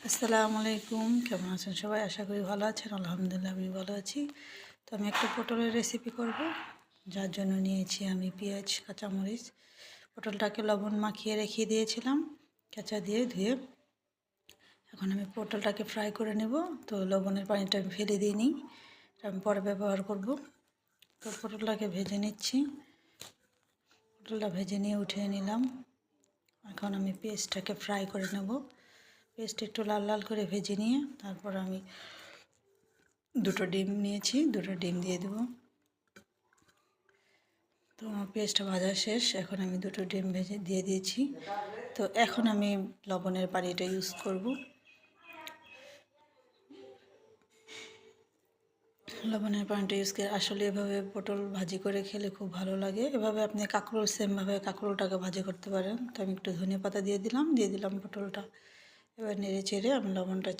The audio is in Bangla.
আসসালামু আলাইকুম, কেমন আছেন সবাই? আশা করি ভালো আছেন। আলহামদুলিল্লাহ আমি ভালো আছি। তো আমি একটা পটলের রেসিপি করব, যার জন্য নিয়েছি আমি পেঁয়াজ, কাঁচামরিচ। পটলটাকে লবণ মাখিয়ে রেখে দিয়েছিলাম কাঁচা দিয়ে ধুয়ে। এখন আমি পটলটাকে ফ্রাই করে নেব। তো লবণের পানিটা আমি ফেলে দিইনি, এটা আমি পরে ব্যবহার করব। তো পটলটাকে ভেজে নিচ্ছি। পটলটা ভেজে নিয়ে উঠিয়ে নিলাম। এখন আমি পেঁয়াজটাকে ফ্রাই করে নেব। পেস্ট একটু লাল লাল করে ভেজে নিয়ে তারপর আমি দুটো ডিম নিয়েছি, দুটো ডিম দিয়ে দেবো। তো আমার পেস্টটা ভাজা শেষ, এখন আমি দুটো ডিম ভেজে দিয়ে দিয়েছি। তো এখন আমি লবণের পানিটা ইউজ করব। লবণের পানিটা ইউজ করে আসলে এভাবে পটল ভাজি করে খেলে খুব ভালো লাগে। এভাবে আপনি কাঁকরোল সেমভাবে কাঁকরোলটাকে ভাজি করতে পারেন। তো আমি একটু ধনিয়া পাতা দিয়ে দিলাম পটলটা। এবার নেড়ে চেড়ে আমি লবণটা